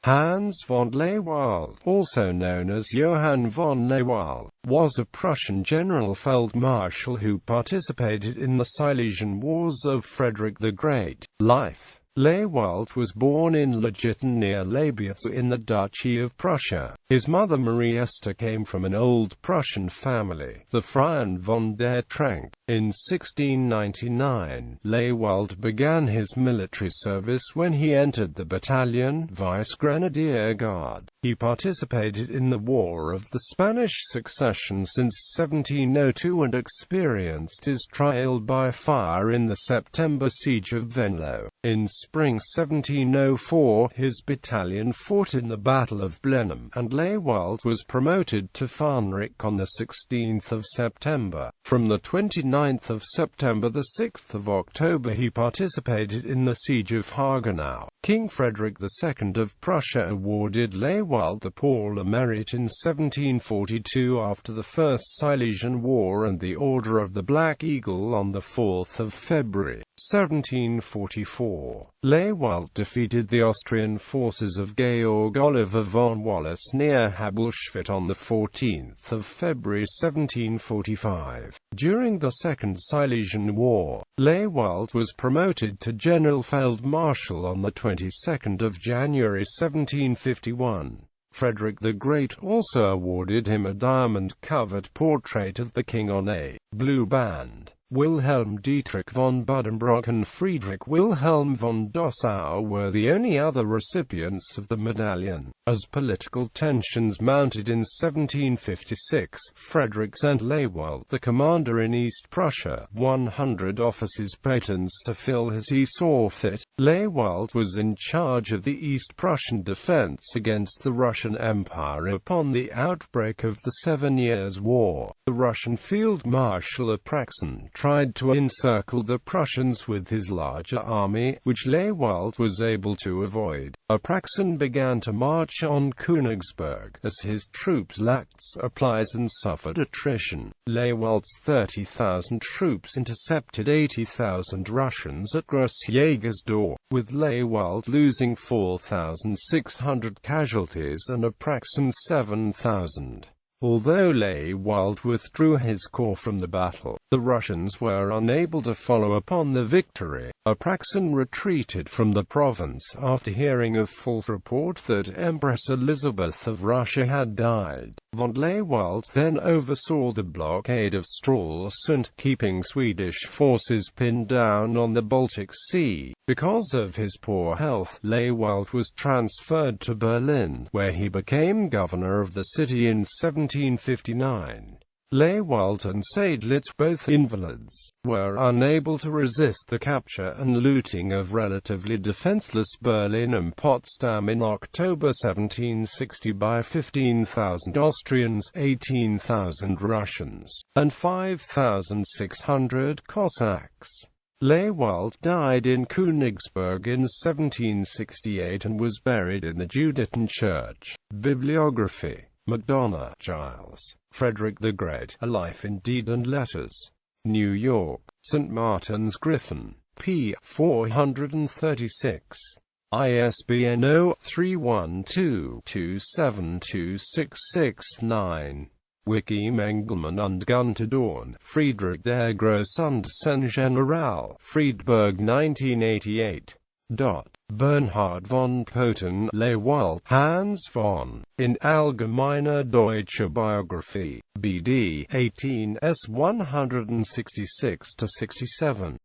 Hans von Lehwald, also known as Johann von Lehwald, was a Prussian Generalfeldmarschall who participated in the Silesian Wars of Frederick the Great. Life. Lehwaldt was born in Lehwaldt near Lehwaldt in the Duchy of Prussia. His mother Marie Esther came from an old Prussian family, the Frauen von der Trank. In 1699, Lehwaldt began his military service when he entered the battalion, Vice Grenadier Guard. He participated in the War of the Spanish Succession since 1702 and experienced his trial by fire in the September siege of Venlo. In spring 1704, his battalion fought in the Battle of Blenheim, and Lehwaldt was promoted to Frederick on the 16th of September. From the 29th of September to the 6th of October he participated in the siege of Hagenau. King Frederick II of Prussia awarded Lehwaldt the Palm of Merit in 1742 after the First Silesian War and the Order of the Black Eagle on the 4th of February, 1744. Lehwaldt defeated the Austrian forces of Georg Oliver von Wallace near Habelschwit on the 14th of February 1745. During the Second Silesian War, Lehwaldt was promoted to Generalfeldmarschall on the 22nd of January 1751. Frederick the Great also awarded him a diamond-covered portrait of the king on a blue band. Wilhelm Dietrich von Buddenbrock and Friedrich Wilhelm von Dossow were the only other recipients of the medallion. As political tensions mounted in 1756, Frederick sent Lehwaldt, the commander in East Prussia, 100 officers patents to fill as he saw fit. Lehwaldt was in charge of the East Prussian defense against the Russian Empire upon the outbreak of the 7 Years' War. The Russian Field Marshal Apraxin tried to encircle the Prussians with his larger army, which Lehwaldt was able to avoid. Apraxin began to march on Königsberg, as his troops lacked supplies and suffered attrition. Lehwaldt's 30,000 troops intercepted 80,000 Russians at Grossjägersdorf, with Lehwaldt losing 4,600 casualties and Apraxin 7,000. Although Lehwaldt withdrew his corps from the battle, the Russians were unable to follow upon the victory. Apraxin retreated from the province after hearing a false report that Empress Elizabeth of Russia had died. Von Lehwaldt then oversaw the blockade of Stralsund, keeping Swedish forces pinned down on the Baltic Sea. Because of his poor health, Lehwaldt was transferred to Berlin, where he became governor of the city in 1759. Lehwaldt and Seydlitz, both invalids, were unable to resist the capture and looting of relatively defenseless Berlin and Potsdam in October 1760 by 15,000 Austrians, 18,000 Russians, and 5,600 Cossacks. Lehwaldt died in Königsberg in 1768 and was buried in the Judenton Church. Bibliography. MacDonough, Giles. Frederick the Great, A Life in Deed and Letters. New York, St. Martin's Griffin, p. 436. ISBN 0-312-2726669. Wiki Mengelmann und Gunter Dorn, Friedrich der Große General, Friedberg 1988. Bernhard von Poten, Lehwaldt, Hans von, in Allgemeine Deutsche Biographie, BD, 18 s. 166-67.